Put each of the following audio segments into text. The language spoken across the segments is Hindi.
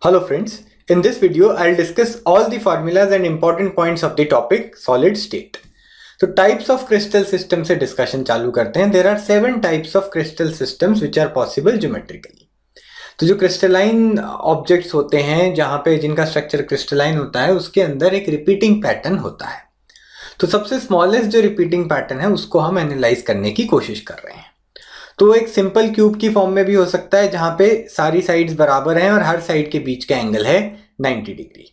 Hello friends, in this video I'll discuss all the formulas and important points of the topic solid state. तो types of crystal system से discussion चालू करते हैं. There are 7 types of crystal systems which are possible geometrically. तो जो क्रिस्टलाइन ऑब्जेक्ट्स होते हैं जहां पे जिनका स्ट्रक्चर क्रिस्टलाइन होता है उसके अंदर एक रिपीटिंग पैटर्न होता है. तो सबसे स्मॉलेस्ट जो रिपीटिंग पैटर्न है उसको हम एनालाइज करने की कोशिश कर रहे हैं. तो एक सिंपल क्यूब की फॉर्म में भी हो सकता है जहां पे सारी साइड्स बराबर हैं और हर साइड के बीच का एंगल है 90 डिग्री.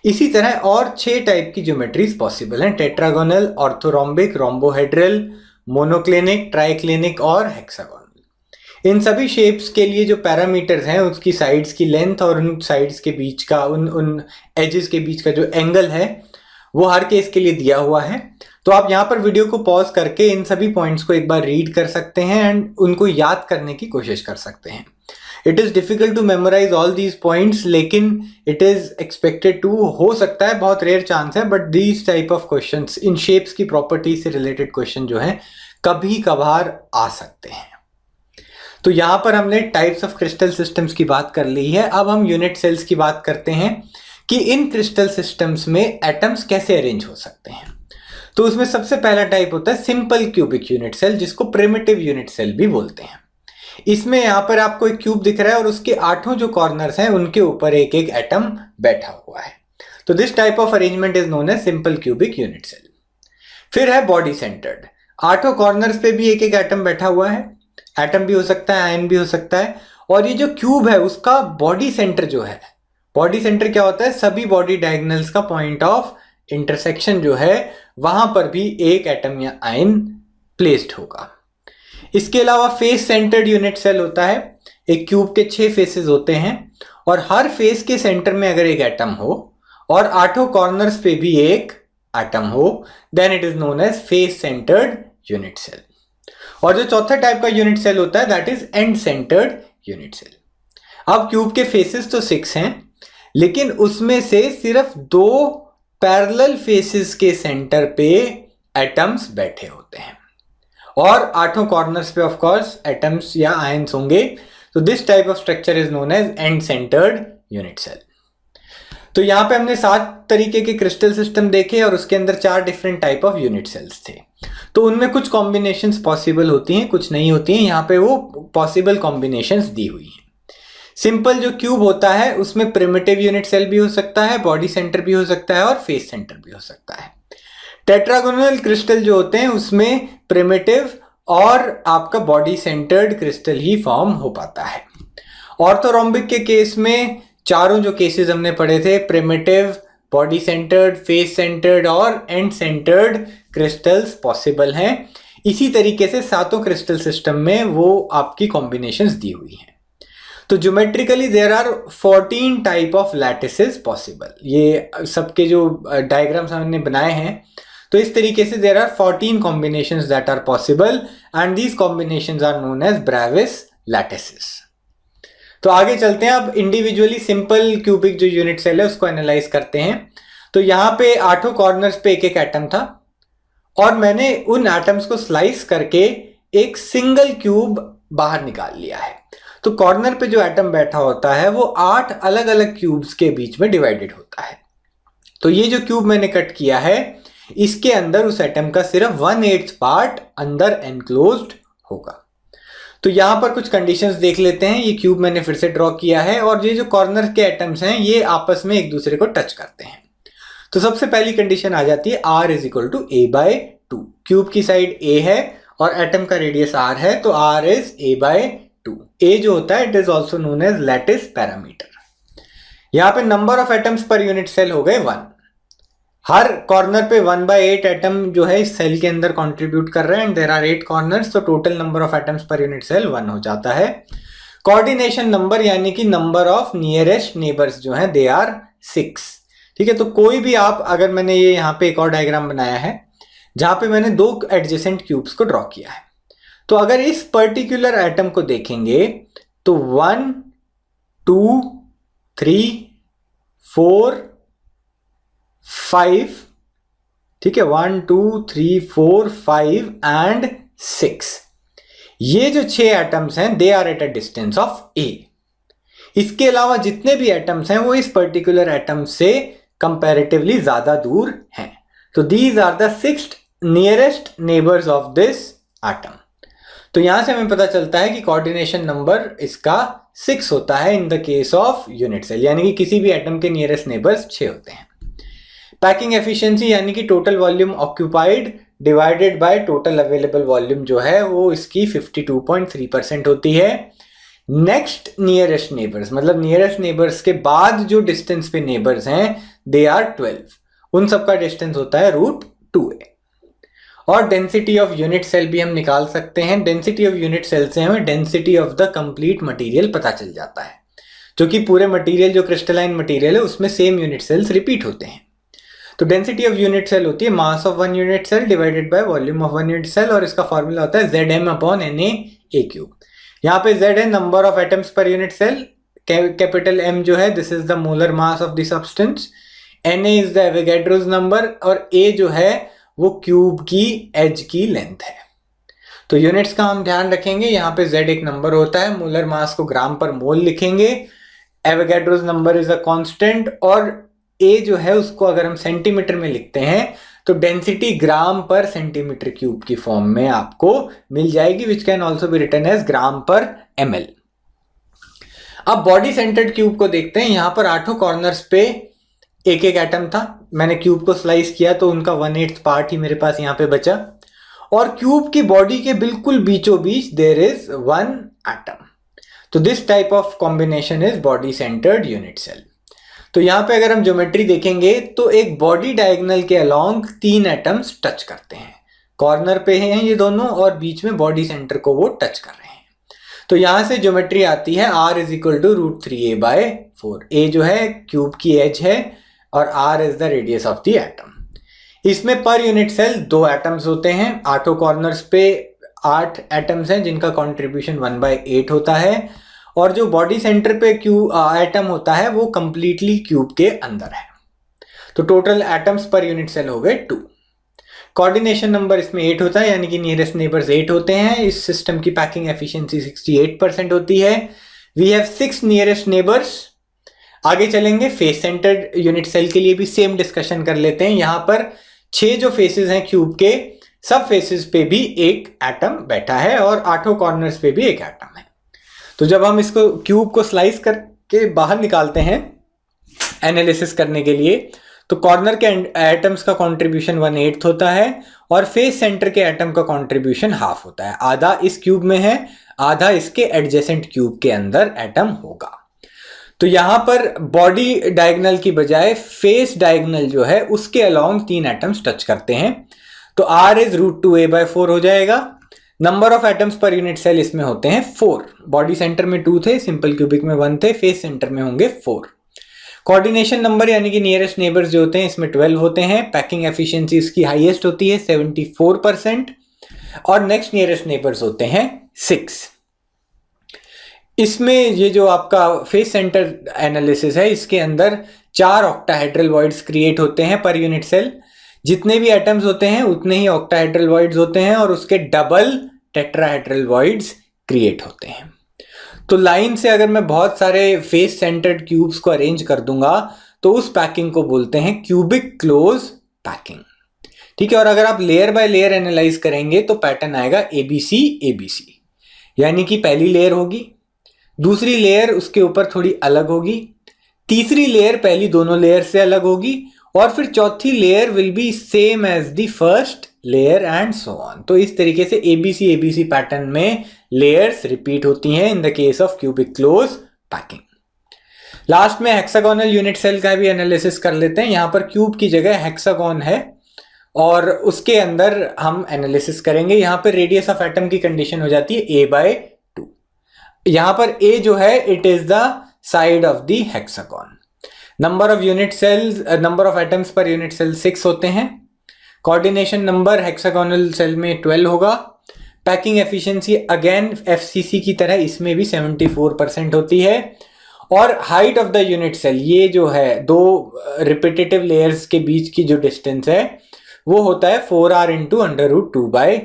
इसी तरह और 6 टाइप की ज्योमेट्रीज पॉसिबल हैं: tetragonal, orthorhombic, rhombohedral, monoclinic, triclinic और हेक्सागोनल. इन सभी शेप्स के लिए जो पैरामीटर्स हैं उसकी साइड्स की लेंथ और उन साइड्स के बीच का उन एजेस के बीच का जो एंगल है वो हर केस के लिए दिया हुआ है. तो आप यहाँ पर वीडियो को पॉज करके इन सभी पॉइंट्स को एक बार रीड कर सकते हैं एंड उनको याद करने की कोशिश कर सकते हैं. It is difficult to memorise all these points, लेकिन इट इज़ एक्सपेक्टेड टू, हो सकता है, बहुत रेयर चांस है, but these type of questions, इन शेप्स की प्रॉपर्टीज से रिलेटेड क्वेश्चन जो है कभी कभार आ सकते हैं. तो यहाँ पर हमने टाइप्स ऑफ क्रिस्टल सिस्टम्स की बात कर ली है. अब हम यूनिट सेल्स की बात करते हैं कि इन क्रिस्टल सिस्टम्स में एटम्स कैसे अरेंज हो सकते हैं. तो उसमें सबसे पहला टाइप होता है सिंपल क्यूबिक यूनिट सेल, जिसको प्रिमिटिव यूनिट सेल भी बोलते हैं. इसमें यहां पर आपको एक क्यूब दिख रहा है और उसके 8 जो कॉर्नर्स हैं उनके ऊपर एक एक एटम बैठा हुआ है. तो this type of arrangement is known as simple cubic unit cell. फिर है बॉडी सेंटर्ड. 8 कॉर्नर्स पे भी एक एक एटम बैठा हुआ है. एटम भी हो सकता है, आयन भी हो सकता है. और ये जो क्यूब है उसका बॉडी सेंटर जो है, बॉडी सेंटर क्या होता है? सभी बॉडी डायगोनल्स का पॉइंट ऑफ इंटरसेक्शन जो है वहां पर भी एक एटम या आयन प्लेस्ड होगा. इसके अलावा फेस सेंटर्ड यूनिट सेल होता है. एक क्यूब के 6 फेसेस होते हैं और हर फेस के सेंटर में अगर एक एटम हो और 8 कॉर्नर्स पे भी एक एटम हो, then it is known as face centred unit cell. और जो चौथा टाइप का यूनिट सेल होता है that is end centred unit cell. अब क्यूब के फेसेस तो 6 हैं, लेकिन उसमें से सिर्फ 2 पैरेलल फेसेस के सेंटर पे एटम्स बैठे होते हैं और 8 कॉर्नर्स पे ऑफ कोर्स एटम्स या आयंस होंगे. तो this type of structure is known as end centred unit cell. तो यहां पे हमने 7 तरीके के क्रिस्टल सिस्टम देखे और उसके अंदर 4 different type of unit cells थे. तो उनमें कुछ कॉम्बिनेशंस पॉसिबल होती हैं, कुछ नहीं होती हैं. यहां पे वो पॉसिबल कॉम्बिनेशंस दी हुई हैं. सिंपल जो क्यूब होता है उसमें प्रिमिटिव यूनिट सेल भी हो सकता है, बॉडी सेंटर भी हो सकता है और फेस सेंटर भी हो सकता है. टेट्रागोनल क्रिस्टल जो होते हैं उसमें प्रिमिटिव और आपका बॉडी सेंटर्ड क्रिस्टल ही फॉर्म हो पाता है. ऑर्थोरोम्बिक के केस में चारों जो केसेस हमने पढ़े थे, primitive, body centred, face centred और एंड सेंटर्ड क्रिस्टल्स पॉसिबल हैं. इसी तरीके से 7 क्रिस्टल सिस्टम में वो आपकी कॉम्बिनेशंस दी हुई हैं. तो geometrically there are 14 type of lattices possible. ये सबके जो डायग्राम्स हमने बनाए हैं तो इस तरीके से there are 14 combinations that are possible and these combinations are known as Bravais lattices. तो आगे चलते हैं. अब इंडिविजुअली सिंपल क्यूबिक जो यूनिट सेल है उसको एनालाइज करते हैं. तो यहाँ पे 8 कॉर्नर्स पे एक एक एटम था और मैंने उन एटम्स को स्लाइस करके एक सिंगल क्यूब बाहर निकाल लिया है. तो कॉर्नर पे जो एटम बैठा होता है वो 8 अलग अलग क्यूब्स के बीच में डिवाइडेड होता है. तो ये जो क्यूब मैंने कट किया है इसके अंदर उस एटम का सिर्फ 1/8 पार्ट अंदर एनक्लोज्ड होगा. तो यहां पर कुछ कंडीशंस देख लेते हैं. ये क्यूब मैंने फिर से ड्रॉ किया है और ये जो कॉर्नर के एटम्स हैं ये आपस में एक दूसरे को टच करते हैं. तो सबसे पहली कंडीशन आ जाती है r is equal to a/2. Cube की साइड a है और एटम का रेडियस r है, तो r इज a/2. a जो होता है it is also known as lattice parameter. यहां पे number of atoms per unit cell हो गए 1. हर कॉर्नर पे 1/8 एटम जो है इस सेल के अंदर कंट्रीब्यूट कर रहे हैं एंड देयर आर 8 कॉर्नर्स, तो total number of atoms per unit cell 1 हो जाता है. कोऑर्डिनेशन नंबर यानी कि नंबर ऑफ नियरेस्ट नेबर्स जो है दे आर 6. ठीक है. तो कोई भी आप, अगर मैंने ये यहाँ पे एक और डायग्राम बनाया है जहां पे मैंने 2 एडजेसेंट क्यूब्स को ड्रॉ किया है. तो अगर इस पर्टिकुलर एटम को देखेंगे तो 1, 2, 3, 4, 5, ठीक है, 1, 2, 3, 4, 5 एंड 6. ये जो 6 एटम्स हैं they are at a distance of a. इसके अलावा जितने भी एटम्स हैं वो इस पर्टिकुलर एटम से कंपैरेटिवली ज्यादा दूर हैं। तो these are the 6 nearest neighbours of this atom. तो यहां से हमें पता चलता है कि कोऑर्डिनेशन नंबर इसका 6 होता है in the case of unit cell, यानी कि किसी भी एटम के नियरेस्ट नेबर्स 6 होते हैं। पैकिंग एफिशिएंसी यानी कि total volume occupied divided by total available volume जो है वो इसकी 52.3% होती है। नेक्स्ट नियरेस्ट नेबर्स, मतलब नियरेस्ट नेबर्स के बाद जो डिस्टेंस पे नेबर्स हैं दे आर 12, उन सबका डिस्टेंस होता है √2a। और डेंसिटी ऑफ यूनिट सेल भी हम निकाल सकते हैं। डेंसिटी ऑफ यूनिट सेल से हमें density of the complete material पता चल जाता है, जो कि पूरे मटेरियल जो क्रिस्टलाइन मटेरियल है उसमें सेम यूनिट सेल्स रिपीट होते हैं। तो डेंसिटी ऑफ यूनिट सेल होती है mass of one unit cell divided by volume of one unit cell, और इसका फॉर्मूला होता है Zm/Na^3। यहाँ पे Z है number of atoms per unit cell, capital M जो है this is the molar mass of the substance, Na is the Avogadro's number, और A जो है वो क्यूब की एज की लेंथ है। तो यूनिट्स का हम ध्यान रखेंगे, यहाँ पे Z एक नंबर होता है, मोलर मास को ग्राम पर मोल लिखेंगे, Avogadro's number is a constant, और A जो है उसको अगर हम सेंटीमीटर में लिखते हैं तो डेंसिटी ग्राम पर सेंटीमीटर क्यूब की फॉर्म में आपको मिल जाएगी, which can also be written as gram per ml। अब बॉडी सेंटर्ड क्यूब को देखते हैं। यहां पर 8 कॉर्नर्स पे एक एक एटम था। मैंने क्यूब को स्लाइस किया तो उनका 1/8 पार्ट ही मेरे पास यहाँ पे बचा, और क्यूब की बॉडी के बिल्कुल बीचों बीच देयर इज 1 एटम। तो this type of combination is body centred unit cell. तो यहां पे अगर हम ज्योमेट्री देखेंगे तो एक बॉडी डायगोनल के अलोंग 3 एटम्स टच करते हैं, कॉर्नर पे हैं ये दोनों और बीच में बॉडी सेंटर को वो टच कर रहे हैं। तो यहां से ज्योमेट्री आती है R = √3a/4। A जो है क्यूब की एज है और R is the radius of the atom. इसमें पर यूनिट सेल 2 एटम्स होते हैं। 8 कॉर्नर्स पे 8 एटम्स हैं जिनका कॉन्ट्रीब्यूशन 1/8 होता है, और जो बॉडी सेंटर पे एटम होता है वो कंप्लीटली क्यूब के अंदर है। तो total atoms per unit cell हो गए 2। कोऑर्डिनेशन नंबर इसमें 8 होता है, यानी कि नियरेस्ट नेबर्स 8 होते हैं। इस सिस्टम की पैकिंग एफिशिएंसी 68% होती है। We have 6 nearest neighbours. आगे चलेंगे, फेस सेंटर्ड यूनिट सेल के लिए भी सेम डिस्कशन कर लेते हैं। यहां पर 6 जो फेसेस हैं क्यूब के, सब फेसेस पे भी एक एटम बैठा है और 8 कॉर्नर्स पे भी एक एटम है। तो जब हम इसको क्यूब को स्लाइस करके बाहर निकालते हैं एनालिसिस करने के लिए, तो कॉर्नर के एटम्स का कंट्रीब्यूशन 1/8 होता है और फेस सेंटर के एटम का कंट्रीब्यूशन हाफ होता है। आधा इस क्यूब में है, आधा इसके एडजेसेंट क्यूब के अंदर एटम होगा। तो यहां पर बॉडी डायगोनल की बजाय फेस डायगोनल जो है उसके अलोंग 3 एटम्स टच करते हैं। तो R इज √2a/4 हो जाएगा। Number of atoms per unit cell इसमें होते हैं 4। बॉडी सेंटर में 2 थे, सिंपल क्यूबिक में 1 थे, फेस सेंटर में होंगे 4। कोऑर्डिनेशन नंबर यानी कि नियरेस्ट नेबर्स जो होते हैं इसमें 12 होते हैं। पैकिंग एफिशिएंसी इसकी हाईएस्ट होती है 74%, और नेक्स्ट नियरेस्ट नेबर्स होते हैं 6। इसमें ये जो आपका फेस सेंटर एनालिसिस है इसके अंदर 4 ऑक्टाहेड्रल वॉइड्स क्रिएट होते हैं पर यूनिट सेल। जितने भी एटम्स होते हैं उतने ही ऑक्टाहेड्रल वॉइड्स होते हैं और उसके डबल टेट्राहेड्रल वॉइड्स क्रिएट होते हैं। तो लाइन से अगर मैं बहुत सारे फेस सेंटर्ड क्यूब्स को अरेंज कर दूंगा तो उस पैकिंग को बोलते हैं क्यूबिक क्लोज पैकिंग। ठीक है, और अगर आप लेयर बाय लेयर एनालाइज करेंगे तो पैटर्न आएगा ABC ABC, यानी कि पहली लेयर होगी, दूसरी लेयर उसके ऊपर थोड़ी अलग होगी, तीसरी लेयर पहली दोनों लेयर से अलग होगी, और फिर चौथी layer will be same as the first layer and so on. तो इस तरीके से ABC ABC पैटर्न में लेयर्स रिपीट होती हैं in the case of cubic close packing. Last में हेक्सागोनल यूनिट सेल का भी एनालिसिस कर लेते हैं। यहां पर क्यूब की जगह हेक्सागोन है और उसके अंदर हम एनालिसिस करेंगे। यहां पर रेडियस ऑफ एटम की कंडीशन हो जाती है a/2। यहां पर a जो है it is the side of the hexagon. Number of unit cells, number of atoms per unit cell 6 होते हैं। कोऑर्डिनेशन नंबर हेक्सागोनल सेल में 12 होगा। पैकिंग एफिशिएंसी अगेन FCC की तरह इसमें भी 74% होती है। और height of the unit cell, ये जो है 2 रिपीटेटिव लेयर्स के बीच की जो डिस्टेंस है वो होता है 4R × √2/3।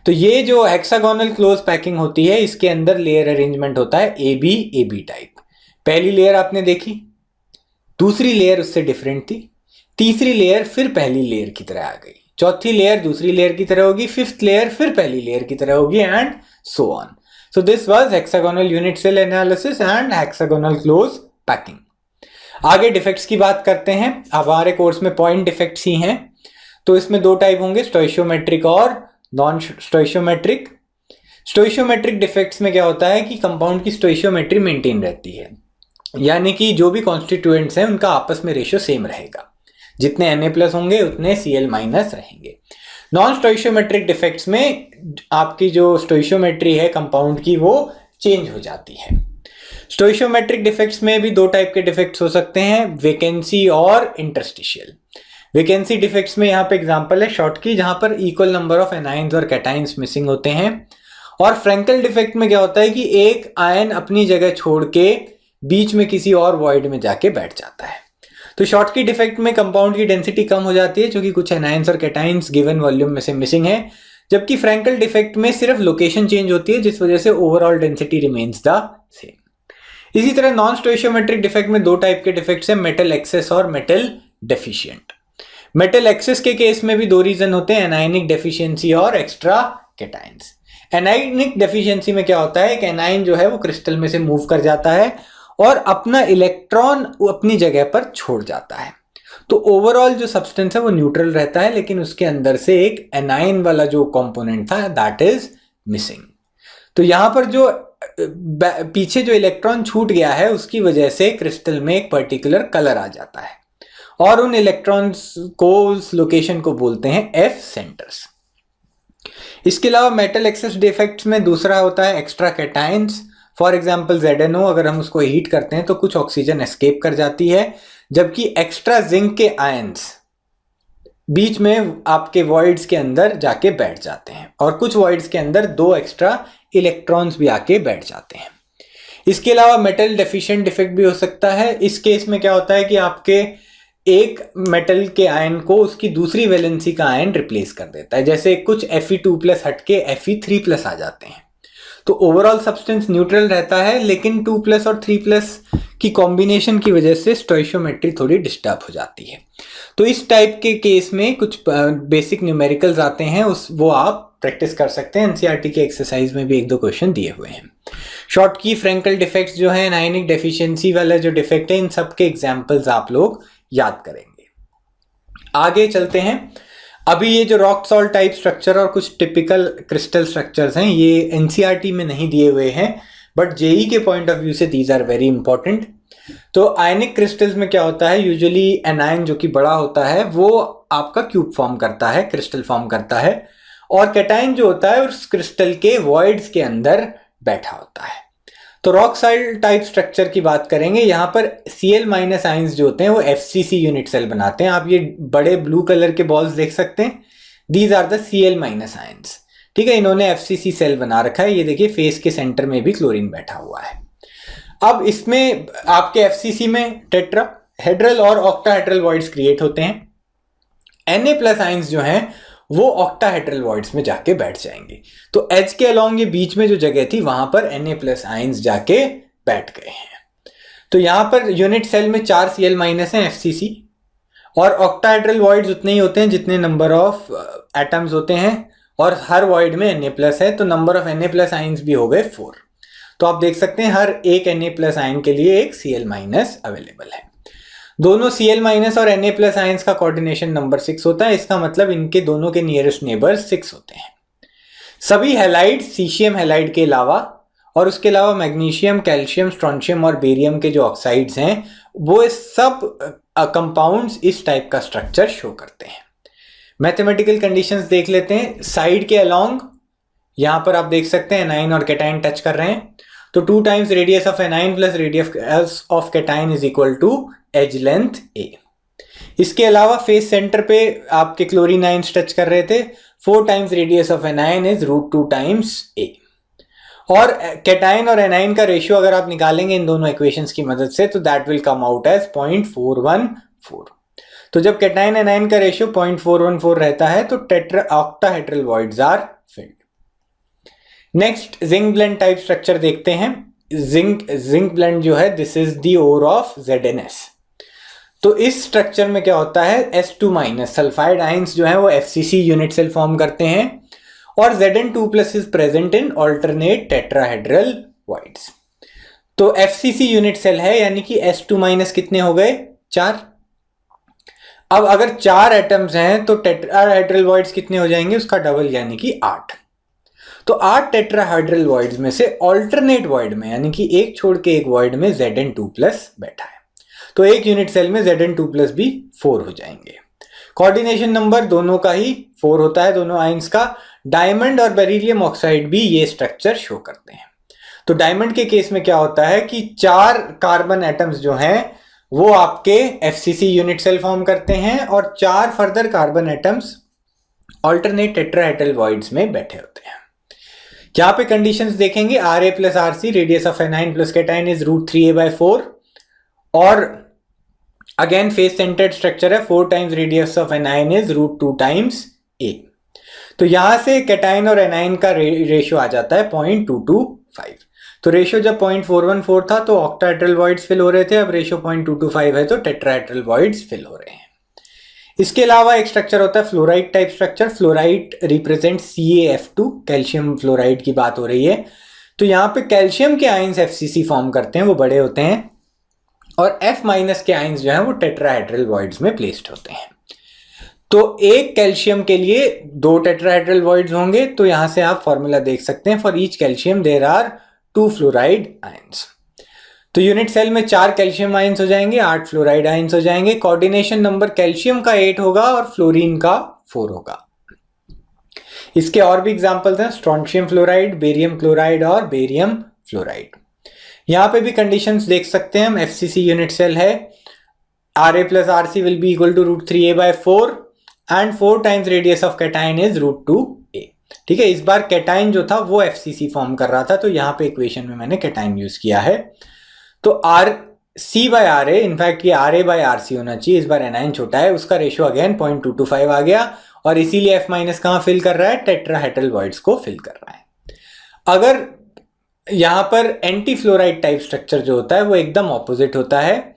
तो ये जो हेक्सागोनल क्लोज पैकिंग होती है, इसके अंदर लेयर अरेंजमेंट होता है ए बी टाइप। पहली लेयर आपने देखी, दूसरी लेयर उससे डिफरेंट थी, तीसरी लेयर फिर पहली लेयर की तरह आ गई, चौथी लेयर दूसरी लेयर की तरह होगी, फिफ्थ लेयर फिर पहली लेयर की तरह होगी, and so on. So this was hexagonal unit cell analysis and hexagonal close packing. आगे डिफेक्ट्स की बात करते हैं। अब हमारे कोर्स में पॉइंट डिफेक्ट्स ही हैं, तो इसमें दो टाइप होंगे, स्टोइशियोमेट्रिक और नॉन स्टोइशियोमेट्रिक। स्टोइशियोमेट्रिक डिफेक्ट्स में क्या होता है कि कंपाउंड की स्टोइशियोमेट्री मेंटेन रहती है, यानी कि जो भी कॉन्स्टिट्यूएंट्स हैं उनका आपस में रेशियो सेम रहेगा, जितने Na+ होंगे उतने Cl- रहेंगे। नॉन स्टोइशियोमेट्रिक डिफेक्ट्स में आपकी जो स्टोइशियोमेट्री है कंपाउंड की वो चेंज हो जाती है। स्टोइशियोमेट्रिक डिफेक्ट्स में भी दो टाइप के डिफेक्ट्स हो सकते हैं, वेकेंसी और इंटरस्टिशियल। वेकेंसी डिफेक्ट्स में यहाँ पे एग्जांपल है शॉर्टकी, जहां पर इक्वल नंबर ऑफ एनाइंस और कैटाइंस मिसिंग होते हैं। और फ्रैंकल डिफेक्ट में क्या होता है कि एक आयन अपनी जगह छोड़ के बीच में किसी और वॉइड में जाके बैठ जाता है। तो शॉर्टकी डिफेक्ट में कंपाउंड की डेंसिटी कम हो जाती है क्योंकि कुछ एनाइंस और कैटाइंस गिवन वॉल्यूम में से मिसिंग है, जबकि फ्रैंकल डिफेक्ट में सिर्फ लोकेशन चेंज होती है, जिस वजह से overall density remains the same. इसी तरह नॉन स्टोइशियोमेट्रिक डिफेक्ट में दो टाइप के डिफेक्ट्स हैं, मेटल एक्सेस और मेटल डेफिशिएंट। मेटल एक्सेस के केस में भी दो रीजन होते हैं, एनाइनिक डेफिशिएंसी और एक्स्ट्रा कैटाइंस। एनाइनिक डेफिशिएंसी में क्या होता है, एक एनाइन जो है वो क्रिस्टल में से मूव कर जाता है और अपना इलेक्ट्रॉन अपनी जगह पर छोड़ जाता है, तो ओवरऑल जो सब्सटेंस है वो न्यूट्रल रहता है, लेकिन उसके अंदर से एक एनाइन वाला जो कंपोनेंट था दैट इज मिसिंग। तो यहां पर जो पीछे जो इलेक्ट्रॉन छूट गया है उसकी वजह से क्रिस्टल में एक पर्टिकुलर कलर आ जाता है, और उन इलेक्ट्रॉन्स को उस लोकेशन को बोलते हैं एफ सेंटर्स। इसके अलावा मेटल एक्सेस डिफेक्ट्स में दूसरा होता है extra cations. For example ZnO, अगर हम उसको हीट करते हैं तो कुछ ऑक्सीजन एस्केप कर जाती है, जबकि एक्स्ट्रा जिंक के आयंस बीच में आपके वॉइड्स के अंदर जाके बैठ जाते हैं, और कुछ वॉइड्स के अंदर दो एक्स्ट्रा इलेक्ट्रॉन्स भी आके बैठ जाते हैं। इसके अलावा मेटल डेफिशिएंट डिफेक्ट भी हो सकता है। इस केस में क्या होता है कि आपके एक मेटल के आयन को उसकी दूसरी वैलेंसी का आयन रिप्लेस कर देता है, जैसे कुछ Fe2+ हट के Fe3+ आ जाते हैं। तो ओवरऑल सब्सटेंस न्यूट्रल रहता है, लेकिन 2+ और 3+ की कॉम्बिनेशन की वजह से स्टोइशियोमेट्री थोड़ी डिस्टर्ब हो जाती है। तो इस टाइप के केस में कुछ बेसिक न्यूमेरिकल्स आते हैं, वो आप प्रैक्टिस कर सकते हैं। एनसीईआरटी के एक्सरसाइज में भी एक दो क्वेश्चन दिए हुए हैं। शॉर्टकी, फ्रैंकल डिफेक्ट्स जो है, एनायनिक डेफिशिएंसी वाला जो डिफेक्ट है, इन सब के एग्जाम्पल्स आप लोग याद करेंगे। आगे चलते हैं। अभी ये जो रॉक सॉल्ट टाइप स्ट्रक्चर और कुछ टिपिकल क्रिस्टल स्ट्रक्चर्स हैं, ये एनसीईआरटी में नहीं दिए हुए हैं, बट जेई के पॉइंट ऑफ व्यू से दीज आर वेरी इंपॉर्टेंट। तो आयनिक क्रिस्टल्स में क्या होता है, यूजुअली एनायन जो कि बड़ा होता है वो आपका क्यूब फॉर्म करता है, क्रिस्टल फॉर्म करता है, और कैटाइन जो होता है उस क्रिस्टल के वॉइड्स के अंदर बैठा होता है। तो रॉक सॉल्ट टाइप स्ट्रक्चर की बात करेंगे। यहाँ पर Cl- आयंस जो होते हैं वो FCC यूनिट सेल बनाते हैं। आप ये बड़े ब्लू कलर के बॉल्स देख सकते हैं, these are the Cl- ions. ठीक है, इन्होंने FCC सेल बना रखा है। ये देखिए फेस के सेंटर में भी क्लोरीन बैठा हुआ है। अब इसमें आपके FCC में टेट्राहेड्रल और ऑक्टाहेड्रल वॉइड्स क्रिएट होते हैं। Na+ आयंस जो हैं वो ऑक्टाहेड्रल वॉइड्स में जाके बैठ जाएंगे। तो H के अलोंग ये बीच में जो जगह थी वहां पर Na+ आयंस जाके बैठ गए हैं। तो यहां पर यूनिट सेल में 4 Cl- हैं FCC, और ऑक्टाहेड्रल वॉइड्स उतने ही होते हैं जितने नंबर ऑफ एटम्स होते हैं, और हर वॉइड में Na+ है, तो नंबर ऑफ Na+ आयंस भी हो गए 4। तो आप देख सकते हैं हर एक Na+ आयन के लिए एक Cl- अवेलेबल है। दोनों Cl- और Na+ आयंस का कोऑर्डिनेशन नंबर 6 होता है। इसका मतलब इनके दोनों के नियरेस्ट नेबर 6 होते हैं। सभी हैलाइड, सीशियम हैलाइड के अलावा, और उसके अलावा मैग्नीशियम, कैल्शियम, स्ट्रोंशियम और बेरियम के जो ऑक्साइड्स हैं, वो सब कंपाउंड्स इस टाइप का स्ट्रक्चर शो करते हैं। मैथमेटिकल कंडीशंस देख लेते हैं। साइड के अलोंग यहां पर आप देख सकते हैं एनाइन और कैटाइन टच कर रहे हैं, तो 2 times radius of anion plus radius of cation is equal to edge length A। इसके अलावा फेस सेंटर पे आपके क्लोरीन आयंस टच कर रहे थे, 4 times radius of A9 is √2 times A। और कैटाइन और एनाइन का रेशियो अगर आप निकालेंगे इन दोनों इक्वेशंस की मदद से, तो that will come out as 0.414। तो जब कैटाइन एनाइन का रेशियो 0.414 रहता है तो octahedral voids are filled. Next zinc blende type structure देखते हैं। जिंक ब्लेंड जो है this is the ore of ZnS। तो इस स्ट्रक्चर में क्या होता है, S2- सल्फाइड आयंस जो है वो FCC यूनिट सेल फॉर्म करते हैं और Zn2+ is present in alternate tetrahedral voids. तो FCC यूनिट सेल है यानी कि S2- कितने हो गए, 4। अब अगर 4 एटम्स हैं तो टेट्राहेड्रल वॉइड्स कितने हो जाएंगे, उसका डबल यानी कि 8। तो 8 टेट्राहेड्रल वॉइड्स में से ऑल्टरनेट वॉइड में यानी कि एक छोड़ के एक वॉइड में Zn2+ बैठा है। तो एक यूनिट सेल में Zn2+ भी 4 हो जाएंगे। कोऑर्डिनेशन नंबर दोनों का ही 4 होता है, दोनों आयंस का। डायमंड और बेरिलियम ऑक्साइड भी ये स्ट्रक्चर शो करते हैं। तो डायमंड के केस में क्या होता है कि 4 कार्बन एटम्स जो हैं वो आपके FCC यूनिट सेल फॉर्म करते हैं और 4 further carbon atoms alternate tetrahedral voids में बैठे होते हैं। यहाँ पे कंडीशंस देखेंगे, Ra+Rc radius of anion plus cation is √3a/4 और अगेन फेस सेंटर्ड स्ट्रक्चर है, 4 times radius of A9 is √2 times a। तो यहां से कैटाइन और एनाइन का रेशियो आ जाता है 0.225। तो रेशियो जब 0.414 था तो ऑक्टाहेड्रल वॉइड्स फिल हो रहे थे, अब रेशियो 0.225 है तो टेट्राहेड्रल वॉइड्स फिल हो रहे हैं। इसके अलावा एक स्ट्रक्चर होता है fluoride type structure. Fluoride represent CaF2, calcium fluoride की बात हो रही है। तो यहाँ पे कैल्शियम के आयंस FCC फॉर्म करते हैं, वो बड़े होते हैं और F- के आयंस जो हैं वो टेट्राहेड्रल वॉइड्स में प्लेस्ड होते हैं। तो एक कैल्शियम के लिए 2 टेट्राहेड्रल वॉइड्स होंगे। तो यहां से आप फॉर्मूला देख सकते हैं, for each calcium there are 2 fluoride ions. तो यूनिट सेल में 4 कैल्शियम आयंस हो जाएंगे, 8 फ्लोराइड आयंस हो जाएंगे। कोऑर्डिनेशन नंबर कैल्शियम का 8 होगा और फ्लोरीन का 4 होगा। इसके और भी एग्जांपल्स हैं, स्ट्रोंशियम फ्लोराइड, बेरियम क्लोराइड और बेरियम फ्लोराइड। यहां पे भी कंडीशंस देख सकते हैं हम, FCC यूनिट सेल है, Ra+Rc will be equal to √3a/4 and 4 times radius of cation is √2a। ठीक है, इस बार कैटाइन जो था वो FCC फॉर्म कर रहा था, तो यहां पे इक्वेशन में मैंने कैटाइन यूज किया है। तो C/Ra, इनफैक्ट ये Ra/Rc होना चाहिए, इस बार एनाइन छोटा है, उसका रेशियो अगेन 0.225 आ गया और इसीलिए F- कहां फिल कर रहा है, टेट्राहेड्रल वॉइड्स को फिल कर रहा है। अगर यहां पर एंटी फ्लोराइड टाइप स्ट्रक्चर जो होता है वो एकदम ऑपोजिट होता है।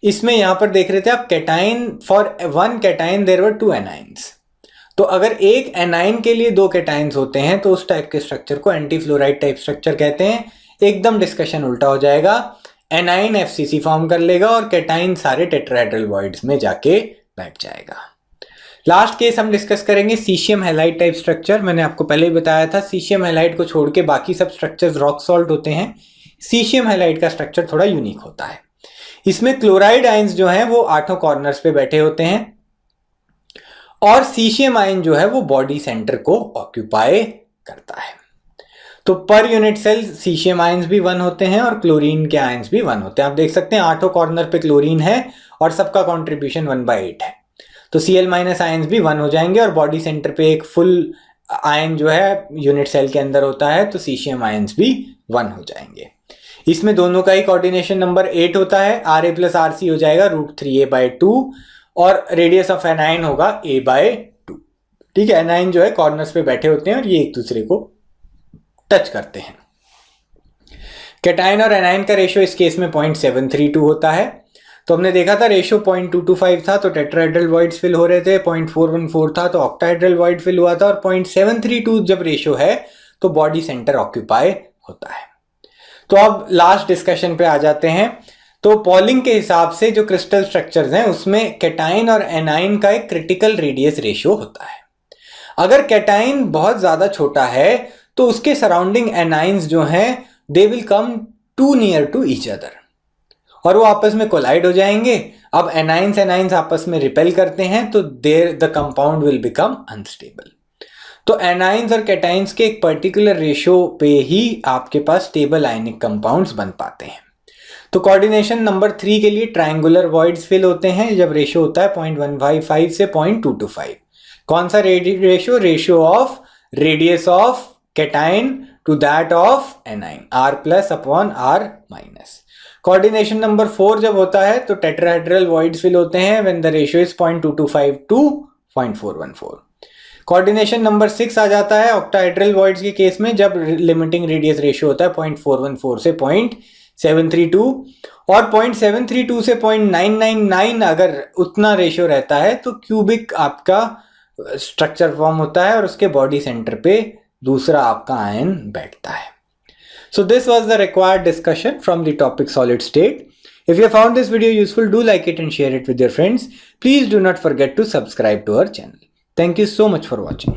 इसमें यहां पर देख रहे थे आप, cation for 1 cation there were 2 anions. तो अगर एक एनाइन के लिए 2 कैटाइंस होते हैं तो उस टाइप के स्ट्रक्चर को एंटी फ्लोराइड टाइप स्ट्रक्चर कहते हैं। एकदम डिस्कशन उल्टा हो जाएगा, एनाइन FCC फॉर्म कर लेगा और कैटाइन सारे टेट्राहेड्रल वॉइड्स में जाके बैठ जाएगा। लास्ट केस हम डिस्कस करेंगे सीशियम हैलाइड टाइप स्ट्रक्चर। मैंने आपको पहले ही बताया था, सीशियम हैलाइड को छोड़ के बाकी सब स्ट्रक्चर्स रॉक सॉल्ट होते हैं। सीशियम हैलाइड का स्ट्रक्चर थोड़ा यूनिक होता है। इसमें क्लोराइड आयंस जो हैं वो 8 कॉर्नर्स पे बैठे होते हैं और सीशियम आयन जो है वो बॉडी सेंटर को ऑक्यूपाई करता है। तो पर यूनिट सेल सीशियम आयंस भी 1 होते हैं और क्लोरीन के आयंस भी 1 होते हैं। आप देख सकते हैं 8 कॉर्नर पे क्लोरीन है और सबका कॉन्ट्रीब्यूशन 1/8 है। तो Cl- आयंस भी 1 हो जाएंगे और बॉडी सेंटर पे एक फुल आयन जो है यूनिट सेल के अंदर होता है, तो सीशियम आयंस भी 1 हो जाएंगे। इसमें दोनों का ही कोऑर्डिनेशन नंबर 8 होता है। Ra+Rc हो जाएगा √3a/2 और रेडियस ऑफ एनाइन होगा a/2। ठीक है, एनाइन जो है कॉर्नर्स पे बैठे होते हैं और ये एक दूसरे को टच करते हैं। कैटाइन और एनाइन का रेशियो इस केस में 0.732 होता है। तो हमने देखा था रेशियो 0.225 था तो टेट्राहेड्रल वॉइड्स फिल हो रहे थे, 0.414 था तो ऑक्टाहेड्रल वॉइड फिल हुआ था और 0.732 जब रेशियो है तो बॉडी सेंटर ऑक्यूपाई होता है। तो अब लास्ट डिस्कशन पे आ जाते हैं। तो पॉलिंग के हिसाब से जो क्रिस्टल स्ट्रक्चर्स हैं उसमें कैटाइन और एनाइन का एक क्रिटिकल रेडियस रेशियो होता है। अगर कैटाइन बहुत ज्यादा छोटा है तो उसके सराउंडिंग एनाइंस जो हैं they will come to near to each other और वो आपस में कोलाइड हो जाएंगे। अब एनाइंस आपस में रिपेल करते हैं तो there the compound will become unstable. तो एनाइंस और कैटाइंस के एक पर्टिकुलर रेशियो पे ही आपके पास स्टेबल आयनिक कंपाउंड्स बन पाते हैं। तो कोऑर्डिनेशन नंबर 3 के लिए ट्रायंगुलर वॉइड्स फिल होते हैं जब रेशियो होता है 0.155 से 0.225। कौन सा ratio? Ratio of radius of cation to that of anion, R+/R-। Coordination number 4 जब होता है तो टेट्राहेड्रल वॉइड्स फिल होते हैं when the ratio is 0.225 to 0.414। Coordination number 6 आ जाता है ऑक्टाहेड्रल वॉइड्स के केस में, जब लिमिटिंग रेडियस रेशियो होता है 0.414 से 0.732, और 0.732 से 0.999 अगर उतना रेशियो रहता है तो क्यूबिक आपका स्ट्रक्चर फॉर्म होता है और उसके बॉडी सेंटर पे दूसरा आपका आयन बैठता है. So this was the required discussion from the topic solid state. If you found this video useful, do like it and share it with your friends. Please do not forget to subscribe to our channel. Thank you so much for watching.